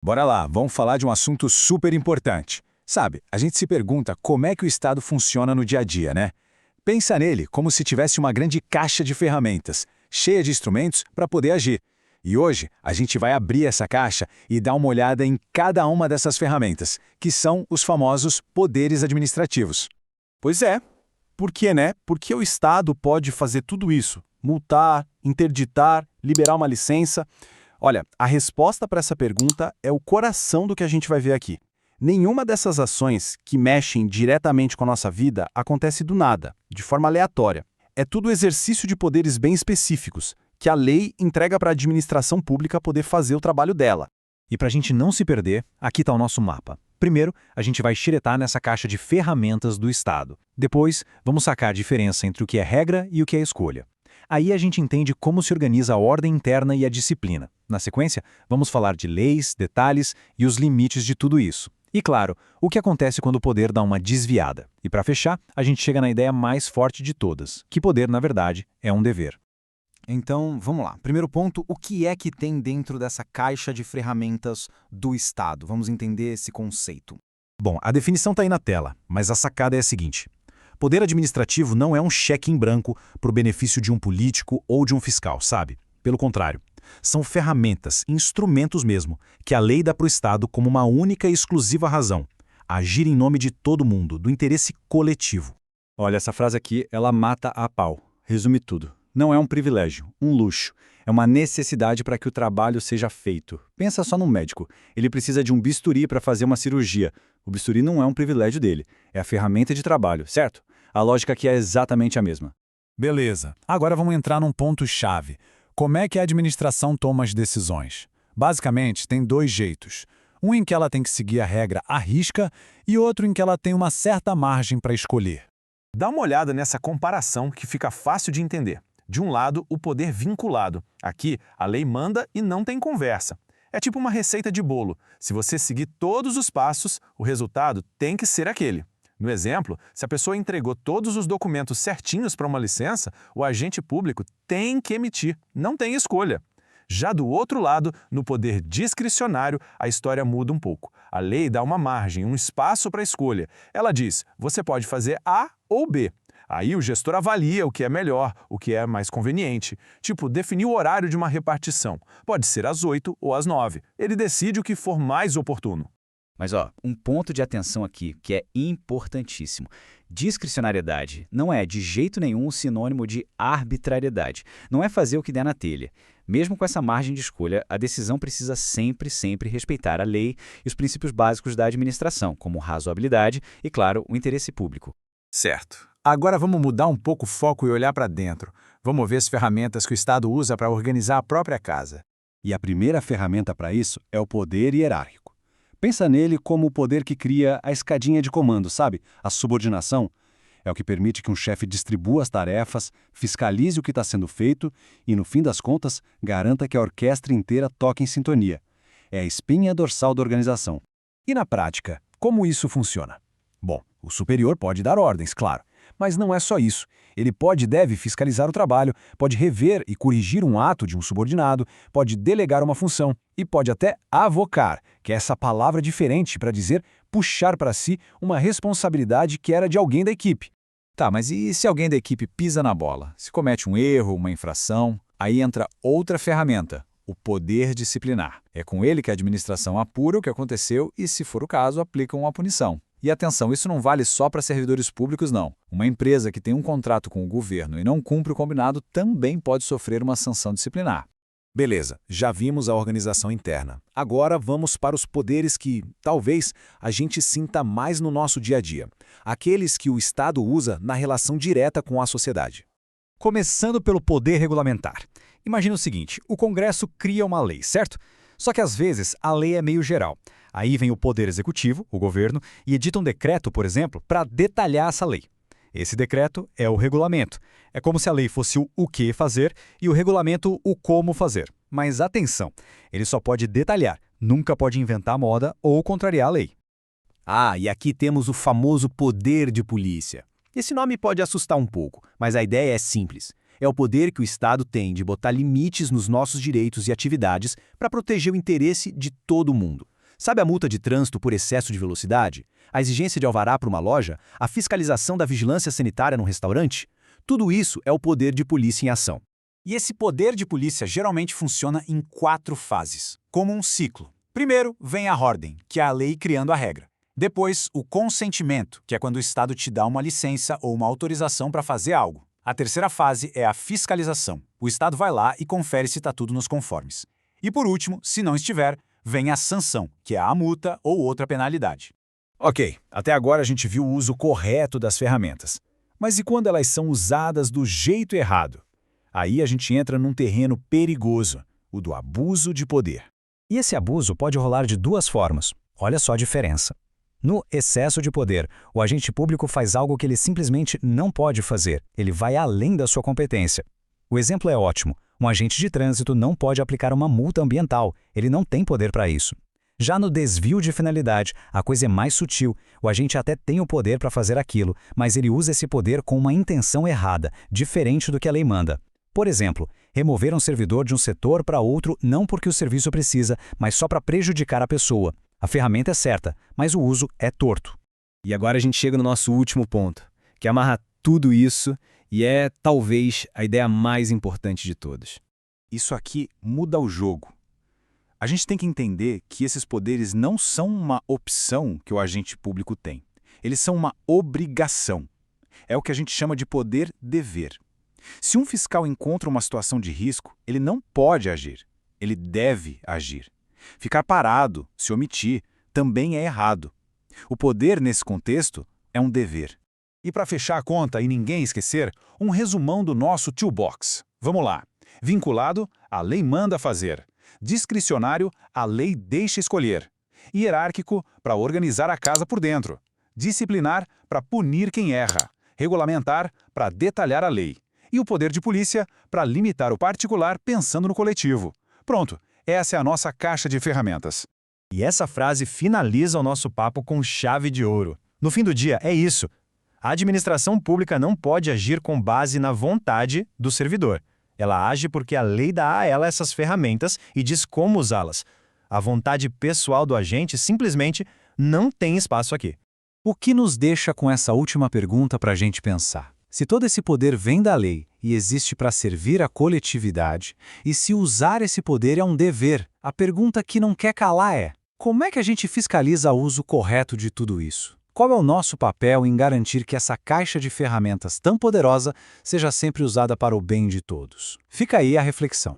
Bora lá, vamos falar de um assunto super importante. Sabe, a gente se pergunta como é que o Estado funciona no dia a dia, né? Pensa nele como se tivesse uma grande caixa de ferramentas, cheia de instrumentos para poder agir. E hoje a gente vai abrir essa caixa e dar uma olhada em cada uma dessas ferramentas, que são os famosos poderes administrativos. Pois é. Por quê, né? Porque o Estado pode fazer tudo isso: multar, interditar, liberar uma licença. Olha, a resposta para essa pergunta é o coração do que a gente vai ver aqui. Nenhuma dessas ações que mexem diretamente com a nossa vida acontece do nada, de forma aleatória. É tudo exercício de poderes bem específicos, que a lei entrega para a administração pública poder fazer o trabalho dela. E para a gente não se perder, aqui está o nosso mapa. Primeiro, a gente vai xeretar nessa caixa de ferramentas do Estado. Depois, vamos sacar a diferença entre o que é regra e o que é escolha. Aí a gente entende como se organiza a ordem interna e a disciplina. Na sequência, vamos falar de leis, detalhes e os limites de tudo isso. E claro, o que acontece quando o poder dá uma desviada. E para fechar, a gente chega na ideia mais forte de todas, que poder, na verdade, é um dever. Então, vamos lá. Primeiro ponto, o que é que tem dentro dessa caixa de ferramentas do Estado? Vamos entender esse conceito. Bom, a definição está aí na tela, mas a sacada é a seguinte. Poder administrativo não é um cheque em branco para o benefício de um político ou de um fiscal, sabe? Pelo contrário, são ferramentas, instrumentos mesmo, que a lei dá para o Estado como uma única e exclusiva razão: agir em nome de todo mundo, do interesse coletivo. Olha, essa frase aqui, ela mata a pau. Resume tudo. Não é um privilégio, um luxo. É uma necessidade para que o trabalho seja feito. Pensa só num médico. Ele precisa de um bisturi para fazer uma cirurgia. O bisturi não é um privilégio dele. É a ferramenta de trabalho, certo? A lógica aqui é exatamente a mesma. Beleza, agora vamos entrar num ponto-chave. Como é que a administração toma as decisões? Basicamente, tem dois jeitos. Um em que ela tem que seguir a regra à risca e outro em que ela tem uma certa margem para escolher. Dá uma olhada nessa comparação que fica fácil de entender. De um lado, o poder vinculado. Aqui, a lei manda e não tem conversa. É tipo uma receita de bolo. Se você seguir todos os passos, o resultado tem que ser aquele. No exemplo, se a pessoa entregou todos os documentos certinhos para uma licença, o agente público tem que emitir, não tem escolha. Já do outro lado, no poder discricionário, a história muda um pouco. A lei dá uma margem, um espaço para escolha. Ela diz, você pode fazer A ou B. Aí o gestor avalia o que é melhor, o que é mais conveniente. Tipo, definir o horário de uma repartição. Pode ser às 8 ou às 9. Ele decide o que for mais oportuno. Mas um ponto de atenção aqui, que é importantíssimo. Discricionariedade não é de jeito nenhum um sinônimo de arbitrariedade. Não é fazer o que der na telha. Mesmo com essa margem de escolha, a decisão precisa sempre respeitar a lei e os princípios básicos da administração, como razoabilidade e, claro, o interesse público. Certo. Agora vamos mudar um pouco o foco e olhar para dentro. Vamos ver as ferramentas que o Estado usa para organizar a própria casa. E a primeira ferramenta para isso é o poder hierárquico. Pensa nele como o poder que cria a escadinha de comando, sabe? A subordinação. É o que permite que um chefe distribua as tarefas, fiscalize o que está sendo feito e, no fim das contas, garanta que a orquestra inteira toque em sintonia. É a espinha dorsal da organização. E na prática, como isso funciona? Bom, o superior pode dar ordens, claro, mas não é só isso. Ele pode e deve fiscalizar o trabalho, pode rever e corrigir um ato de um subordinado, pode delegar uma função e pode até avocar, que é essa palavra diferente para dizer puxar para si uma responsabilidade que era de alguém da equipe. Tá, mas e se alguém da equipe pisa na bola? Se comete um erro, uma infração, aí entra outra ferramenta, o poder disciplinar. É com ele que a administração apura o que aconteceu e, se for o caso, aplica uma punição. E atenção, isso não vale só para servidores públicos, não. Uma empresa que tem um contrato com o governo e não cumpre o combinado também pode sofrer uma sanção disciplinar. Beleza, já vimos a organização interna. Agora vamos para os poderes que, talvez, a gente sinta mais no nosso dia a dia. Aqueles que o Estado usa na relação direta com a sociedade. Começando pelo poder regulamentar. Imagina o seguinte, o Congresso cria uma lei, certo? Só que às vezes a lei é meio geral. Aí vem o Poder Executivo, o governo, e edita um decreto, por exemplo, para detalhar essa lei. Esse decreto é o regulamento. É como se a lei fosse o que fazer e o regulamento o como fazer. Mas atenção, ele só pode detalhar, nunca pode inventar moda ou contrariar a lei. Ah, e aqui temos o famoso poder de polícia. Esse nome pode assustar um pouco, mas a ideia é simples. É o poder que o Estado tem de botar limites nos nossos direitos e atividades para proteger o interesse de todo mundo. Sabe a multa de trânsito por excesso de velocidade? A exigência de alvará para uma loja? A fiscalização da vigilância sanitária num restaurante? Tudo isso é o poder de polícia em ação. E esse poder de polícia geralmente funciona em 4 fases, como um ciclo. Primeiro, vem a ordem, que é a lei criando a regra. Depois, o consentimento, que é quando o Estado te dá uma licença ou uma autorização para fazer algo. A terceira fase é a fiscalização. O Estado vai lá e confere se está tudo nos conformes. E por último, se não estiver, vem a sanção, que é a multa ou outra penalidade. Ok, até agora a gente viu o uso correto das ferramentas. Mas e quando elas são usadas do jeito errado? Aí a gente entra num terreno perigoso, o do abuso de poder. E esse abuso pode rolar de 2 formas. Olha só a diferença. No excesso de poder, o agente público faz algo que ele simplesmente não pode fazer. Ele vai além da sua competência. O exemplo é ótimo. Um agente de trânsito não pode aplicar uma multa ambiental. Ele não tem poder para isso. Já no desvio de finalidade, a coisa é mais sutil. O agente até tem o poder para fazer aquilo, mas ele usa esse poder com uma intenção errada, diferente do que a lei manda. Por exemplo, remover um servidor de um setor para outro não porque o serviço precisa, mas só para prejudicar a pessoa. A ferramenta é certa, mas o uso é torto. E agora a gente chega no nosso último ponto, que amarra tudo isso e é, talvez, a ideia mais importante de todas. Isso aqui muda o jogo. A gente tem que entender que esses poderes não são uma opção que o agente público tem. Eles são uma obrigação. É o que a gente chama de poder-dever. Se um fiscal encontra uma situação de risco, ele não pode agir. Ele deve agir. Ficar parado, se omitir, também é errado. O poder, nesse contexto, é um dever. E para fechar a conta e ninguém esquecer, um resumão do nosso toolbox. Vamos lá. Vinculado, a lei manda fazer. Discricionário, a lei deixa escolher. Hierárquico, para organizar a casa por dentro. Disciplinar, para punir quem erra. Regulamentar, para detalhar a lei. E o poder de polícia, para limitar o particular pensando no coletivo. Pronto, essa é a nossa caixa de ferramentas. E essa frase finaliza o nosso papo com chave de ouro. No fim do dia, é isso. A administração pública não pode agir com base na vontade do servidor. Ela age porque a lei dá a ela essas ferramentas e diz como usá-las. A vontade pessoal do agente simplesmente não tem espaço aqui. O que nos deixa com essa última pergunta para a gente pensar? Se todo esse poder vem da lei e existe para servir a coletividade, e se usar esse poder é um dever, a pergunta que não quer calar é: como é que a gente fiscaliza o uso correto de tudo isso? Qual é o nosso papel em garantir que essa caixa de ferramentas tão poderosa seja sempre usada para o bem de todos? Fica aí a reflexão.